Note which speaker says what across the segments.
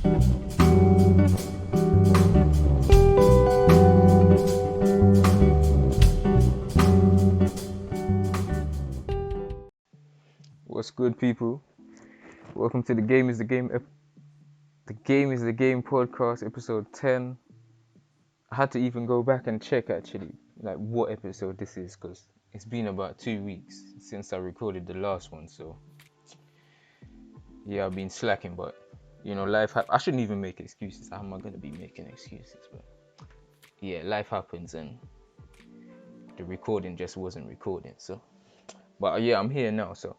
Speaker 1: What's good, people? Welcome to the Game is the Game. The Game is the Game podcast, episode 10. I had to even go back and check actually, like what episode this is, because it's been about 2 weeks since I recorded the last one. So yeah, I've been slacking, but you know, I shouldn't even make excuses. How am I gonna be making excuses? But yeah, life happens, and the recording just wasn't recording. So, but yeah, I'm here now. So.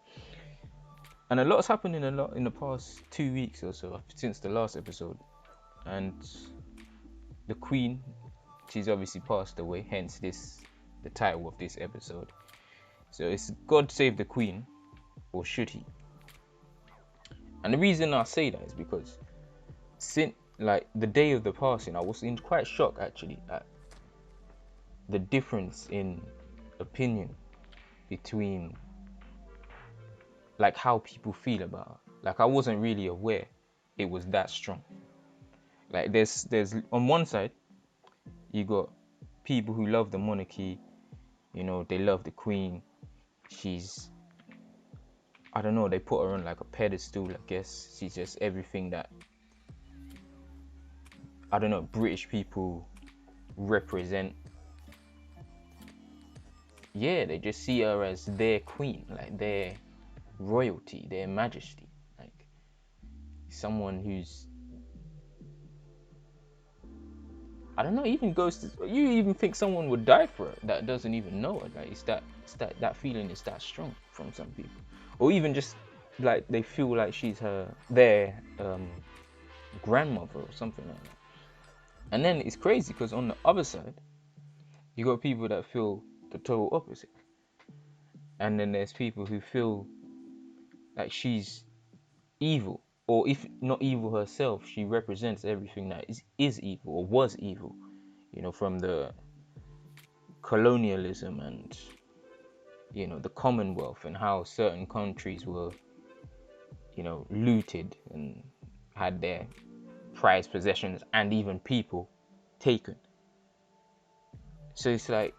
Speaker 1: And a lot's happened in the past 2 weeks or so since the last episode. And the Queen, she's obviously passed away, hence the title of this episode. So it's God Save the Queen, or should he? And the reason I say that is because since like the day of the passing, I was in quite shock actually at the difference in opinion between like how people feel about her. Like I wasn't really aware it was that strong. Like there's on one side you got people who love the monarchy, you know, they love the Queen. She's, I don't know, they put her on like a pedestal, I guess. She's just everything that, I don't know, British people represent. Yeah, they just see her as their queen, like their royalty, their majesty, like someone who's, I don't know, even goes to, you even think someone would die for her that doesn't even know her. Like that feeling is that strong from some people, or even just like they feel like she's their grandmother or something like that. And then it's crazy because on the other side, you got people that feel the total opposite, and then there's people who feel like she's evil, or if not evil herself, she represents everything that is evil or was evil, you know, from the colonialism and, you know, the Commonwealth, and how certain countries were, you know, looted and had their prized possessions and even people taken. So it's like,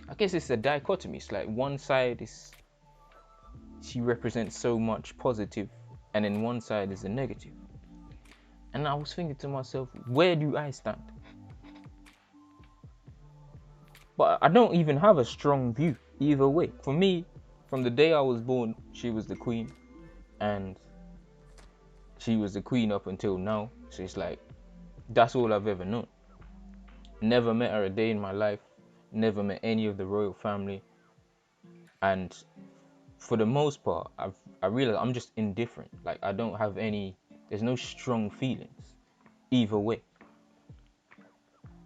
Speaker 1: I guess it's a dichotomy. It's like one side is, she represents so much positive, and then one side is the negative. And I was thinking to myself, where do I stand? But I don't even have a strong view either way. For me, from the day I was born, she was the Queen, and she was the Queen up until now. So it's like, that's all I've ever known. Never met her a day in my life, never met any of the royal family, and for the most part, I realize I'm just indifferent. Like I don't have there's no strong feelings either way.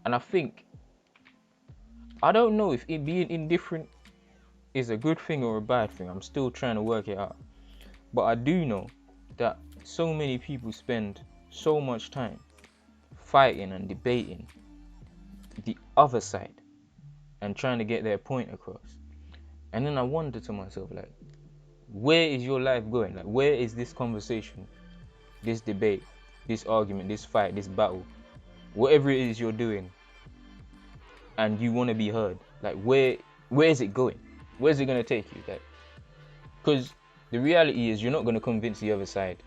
Speaker 1: And I think, I don't know if it being indifferent is a good thing or a bad thing. I'm still trying to work it out. But I do know that so many people spend so much time fighting and debating the other side and trying to get their point across. And then I wonder to myself, like, where is your life going? Like, where is this conversation, this debate, this argument, this fight, this battle, whatever it is you're doing, and you want to be heard? Like, where is it going? Where's it going to take you? Like, because the reality is, you're not going to convince the other side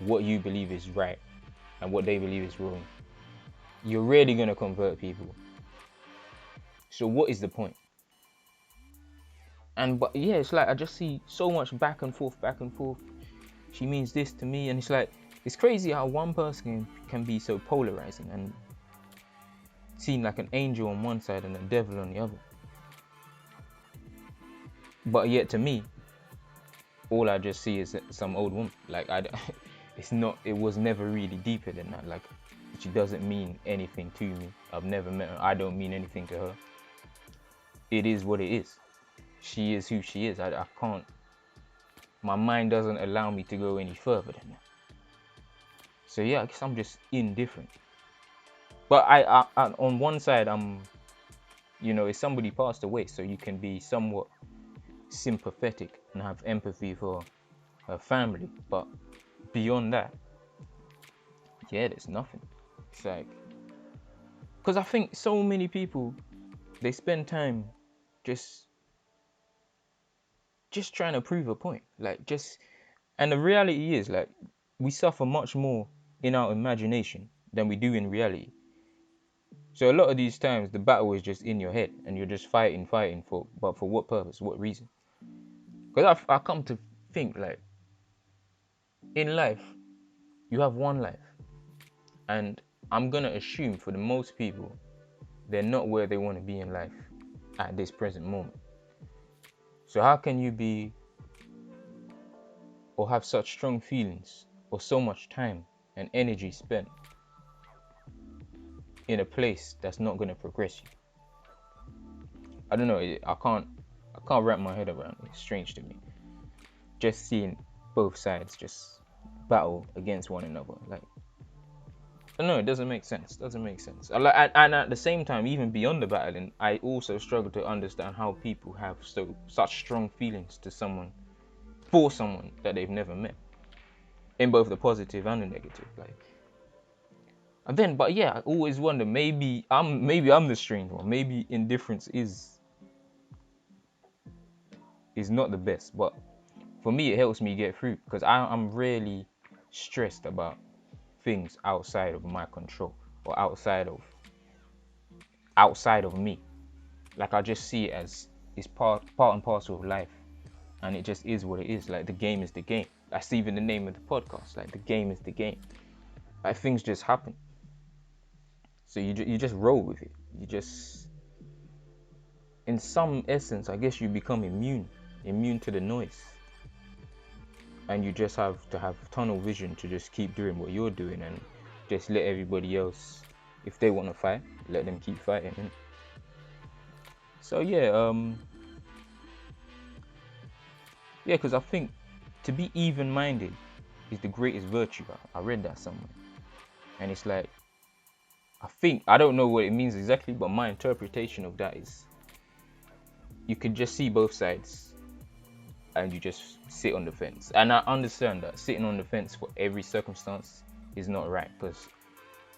Speaker 1: what you believe is right and what they believe is wrong. You're rarely going to convert people. So what is the point? But yeah, it's like I just see so much back and forth. She means this to me, and it's like, it's crazy how one person can be so polarizing and seem like an angel on one side and a devil on the other. But yet to me, all I just see is some old woman. Like it was never really deeper than that. Like, she doesn't mean anything to me. I've never met her. I don't mean anything to her. It is what it is. She is who she is. I can't, my mind doesn't allow me to go any further than that. So yeah, I guess I'm just indifferent. But I on one side, you know, if somebody passed away, so you can be somewhat sympathetic and have empathy for her family. But beyond that, yeah, there's nothing. It's like, because I think so many people, they spend time just trying to prove a point. Like, and the reality is, like, we suffer much more in our imagination than we do in reality. So a lot of these times, the battle is just in your head, and you're just fighting but for what purpose, what reason? Because I come to think, like, in life, you have one life, and I'm gonna assume for the most people, they're not where they want to be in life at this present moment. So how can you be or have such strong feelings or so much time and energy spent in a place that's not going to progress you? I don't know. I can't wrap my head around it. It's strange to me. Just seeing both sides just battle against one another. Like, I don't know. It doesn't make sense. And at the same time, even beyond the battling, I also struggle to understand how people have such strong feelings for someone that they've never met, in both the positive and the negative. Like, and then, but yeah, I always wonder, maybe I'm the strange one. Maybe indifference is not the best, but for me, it helps me get through, because I'm really stressed about things outside of my control, or outside of me. Like, I just see it as it's part and parcel of life, and it just is what it is. Like, the game is the game. That's even the name of the podcast. Like, the game is the game. Like, things just happen. So you just roll with it. You just, in some essence, I guess you become immune to the noise. And you just have to have tunnel vision to just keep doing what you're doing, and just let everybody else, if they want to fight, let them keep fighting. So yeah, because I think to be even-minded is the greatest virtue. I read that somewhere, and it's like, I don't know what it means exactly, but my interpretation of that is, you can just see both sides and you just sit on the fence. And I understand that sitting on the fence for every circumstance is not right, because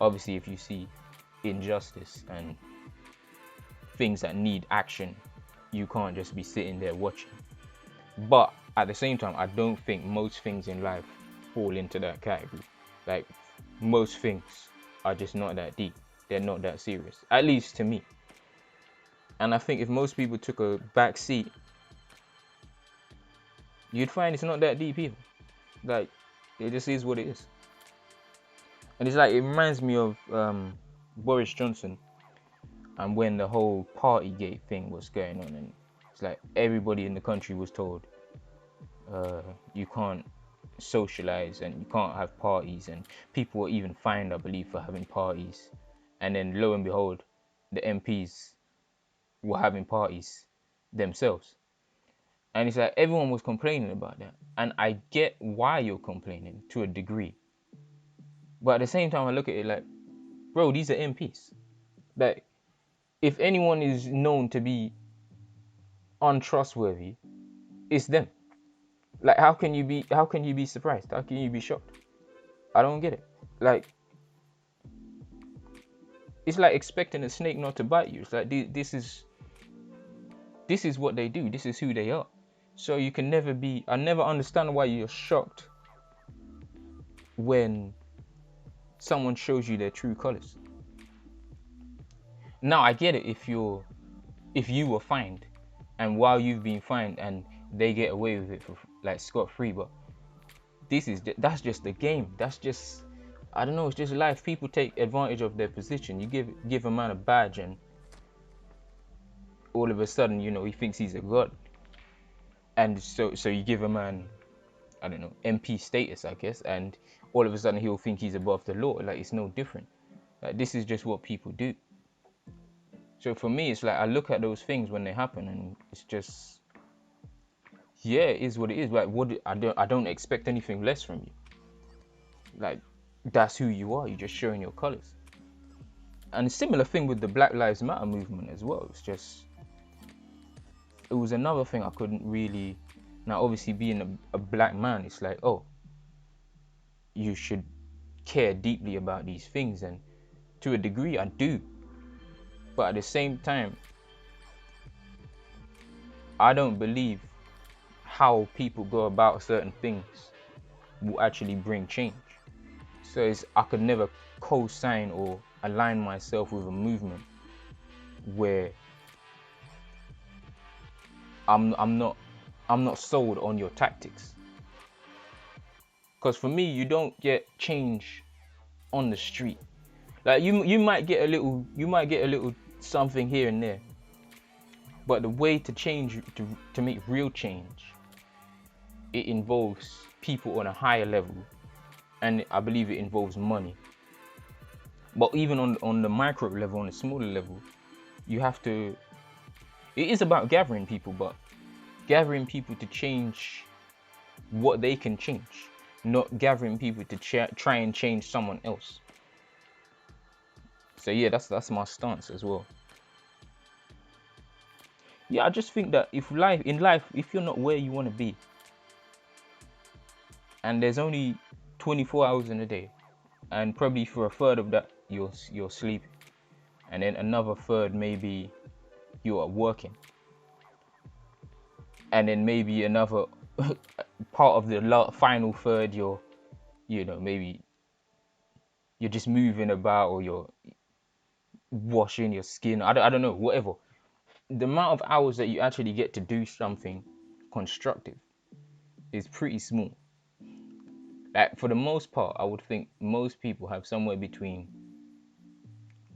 Speaker 1: obviously if you see injustice and things that need action, you can't just be sitting there watching. But at the same time, I don't think most things in life fall into that category. Like, most things are just not that deep. They're not that serious, at least to me. And I think if most people took a back seat, you'd find it's not that deep either. Like, it just is what it is. And it's like, it reminds me of Boris Johnson, and when the whole Partygate thing was going on, and it's like everybody in the country was told, you can't socialize and you can't have parties, and people were even fined, I believe, for having parties. And then lo and behold, the MPs were having parties themselves. And it's like everyone was complaining about that. And I get why you're complaining to a degree. But at the same time, I look at it like, bro, these are MPs. Like, if anyone is known to be untrustworthy, it's them. Like, how can you be surprised? How can you be shocked? I don't get it. Like, it's like expecting a snake not to bite you. It's like, this is what they do. This is who they are. So you can never be, I never understand why you're shocked when someone shows you their true colors. Now, I get it if you were fined, and while you've been fined and they get away with it for like scot-free, but that's just the game. That's just, I don't know, it's just life. People take advantage of their position. You give a man a badge, and all of a sudden, he thinks he's a god. And so you give a man, I don't know, MP status, I guess, and all of a sudden he'll think he's above the law. Like, it's no different. Like, this is just what people do. So for me, it's like, I look at those things when they happen, and it's just, yeah, it is what it is. Like, I don't expect anything less from you. Like, that's who you are. You're just showing your colors. And a similar thing with the Black Lives Matter movement as well. It's just, it was another thing I couldn't really. Now, obviously, being a black man, it's like, oh, you should care deeply about these things, and to a degree I do, but at the same time I don't believe how people go about certain things will actually bring change. So I could never co-sign or align myself with a movement where I'm not sold on your tactics. Because for me, you don't get change on the street. Like you might get a little something here and there, but the way to change, to make real change, it involves people on a higher level, and I believe it involves money. But even on the micro level, on the smaller level, you have to. It is about gathering people, but gathering people to change what they can change, not gathering people to try and change someone else. So yeah, that's my stance as well. Yeah, I just think that if you're not where you want to be, and there's only 24 hours in a day, and probably for a third of that you're sleeping, and then another third maybe you are working, and then maybe another part of the final third maybe you're just moving about, or you're washing your skin. I don't know, whatever. The amount of hours that you actually get to do something constructive is pretty small. Like, for the most part, I would think most people have somewhere between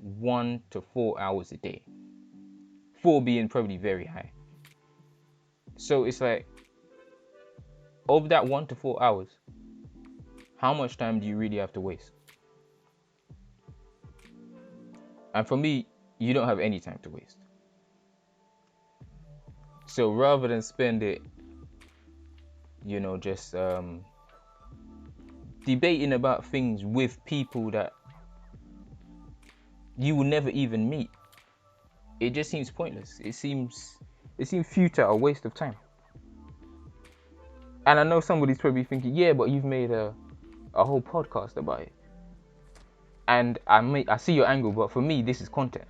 Speaker 1: 1 to 4 hours a day. 4 being probably very high. So it's like, of that 1 to 4 hours, how much time do you really have to waste? And for me, you don't have any time to waste. So rather than spend it, just debating about things with people that you will never even meet, it just seems pointless. It seems futile, a waste of time. And I know somebody's probably thinking, yeah, but you've made a whole podcast about it. And I see your angle, but for me, this is content.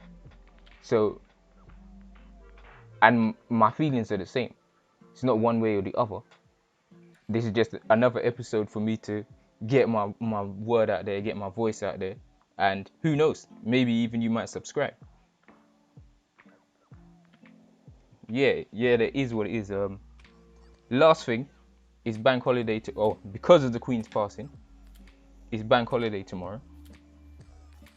Speaker 1: So, and my feelings are the same. It's not one way or the other. This is just another episode for me to get my word out there, get my voice out there. And who knows, maybe even you might subscribe. Yeah, that is what it is. Last thing is bank holiday because of the Queen's passing, it's bank holiday tomorrow.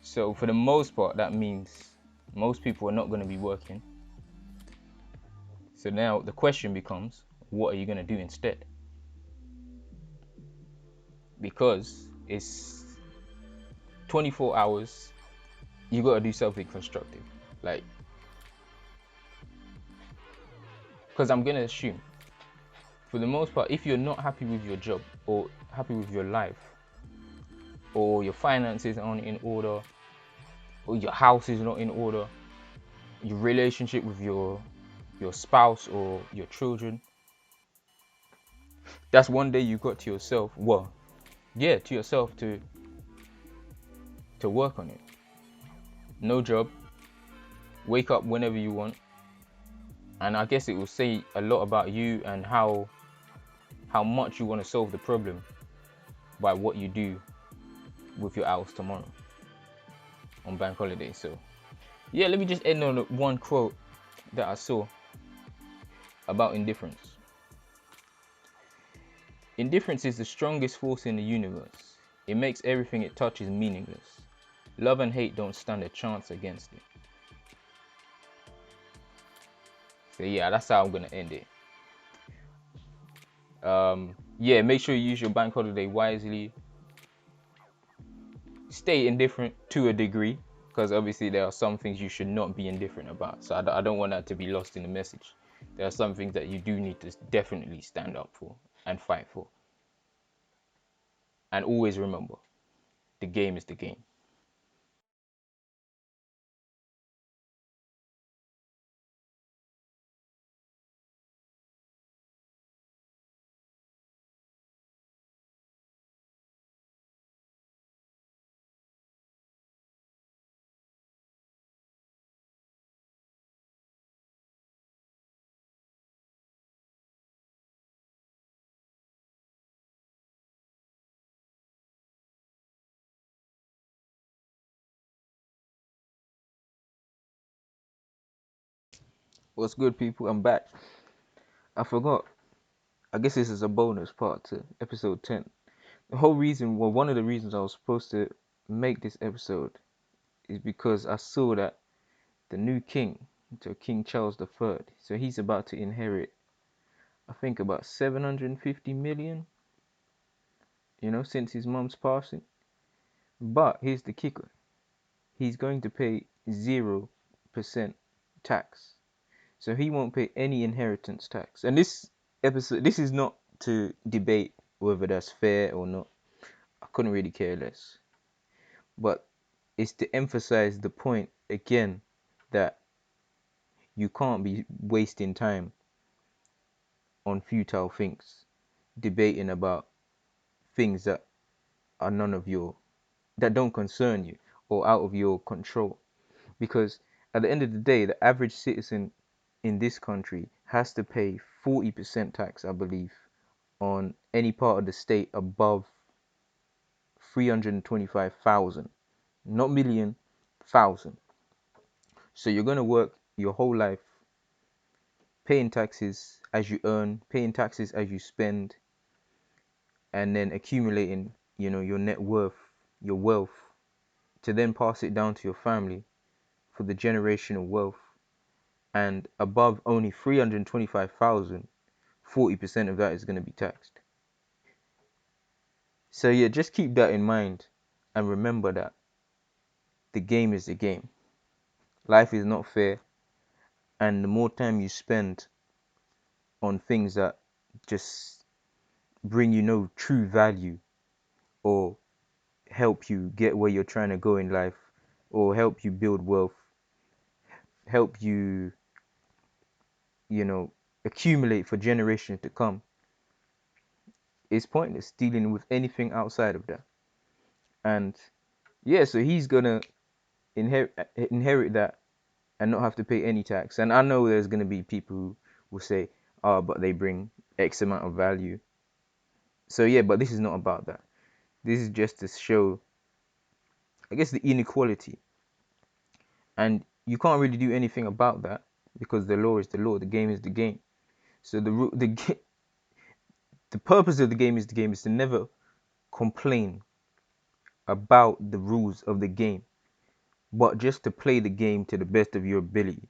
Speaker 1: So for the most part, that means most people are not going to be working. So now the question becomes, what are you going to do instead? Because it's 24 hours, you got to do something constructive. Like, because I'm going to assume, for the most part, if you're not happy with your job, or happy with your life, or your finances aren't in order, or your house is not in order, your relationship with your spouse or your children, that's one day you got to yourself. Well, yeah, to yourself to work on it. No job, wake up whenever you want, and I guess it will say a lot about you and how much you want to solve the problem by what you do with your hours tomorrow on bank holiday. So yeah, let me just end on one quote that I saw about indifference. Indifference is the strongest force in the universe. It makes everything it touches meaningless. Love and hate don't stand a chance against it. So yeah, that's how I'm gonna end it. Yeah, make sure you use your bank holiday wisely. Stay indifferent to a degree, because obviously there are some things you should not be indifferent about. So I don't want that to be lost in the message. There are some things that you do need to definitely stand up for and fight for. And always remember, the game is the game. What's good, people? I'm back. I forgot. I guess this is a bonus part to episode 10. The whole reason, well, one of the reasons I was supposed to make this episode is because I saw that the new king, so King Charles III, so he's about to inherit, I think, about 750 million, since his mum's passing. But here's the kicker: he's going to pay 0% tax. So he won't pay any inheritance tax. And this episode, this is not to debate whether that's fair or not. I couldn't really care less. But it's to emphasize the point again that you can't be wasting time on futile things, debating about things that are that don't concern you or out of your control. Because at the end of the day, the average citizen in this country has to pay 40% tax, I believe, on any part of the state above 325,000, not million, thousand. So you're going to work your whole life paying taxes as you earn, paying taxes as you spend, and then accumulating, your net worth, your wealth, to then pass it down to your family for the generational wealth. And above only 325,000, 40% of that is going to be taxed. So yeah, just keep that in mind and remember that the game is the game. Life is not fair, and the more time you spend on things that just bring you no true value or help you get where you're trying to go in life or help you build wealth, help you, you know, accumulate for generations to come, it's pointless dealing with anything outside of that. And yeah, so he's gonna inherit that and not have to pay any tax. And I know there's gonna be people who will say, "Oh, but they bring X amount of value." So yeah, but this is not about that. This is just to show, I guess, the inequality, and you can't really do anything about that because the law is the law. The game is the game. So the purpose of the game is to never complain about the rules of the game, but just to play the game to the best of your ability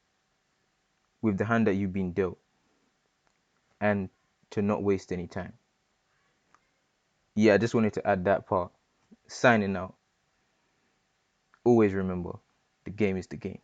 Speaker 1: with the hand that you've been dealt, and to not waste any time. Yeah, I just wanted to add that part. Signing out. Always remember, the game is the game.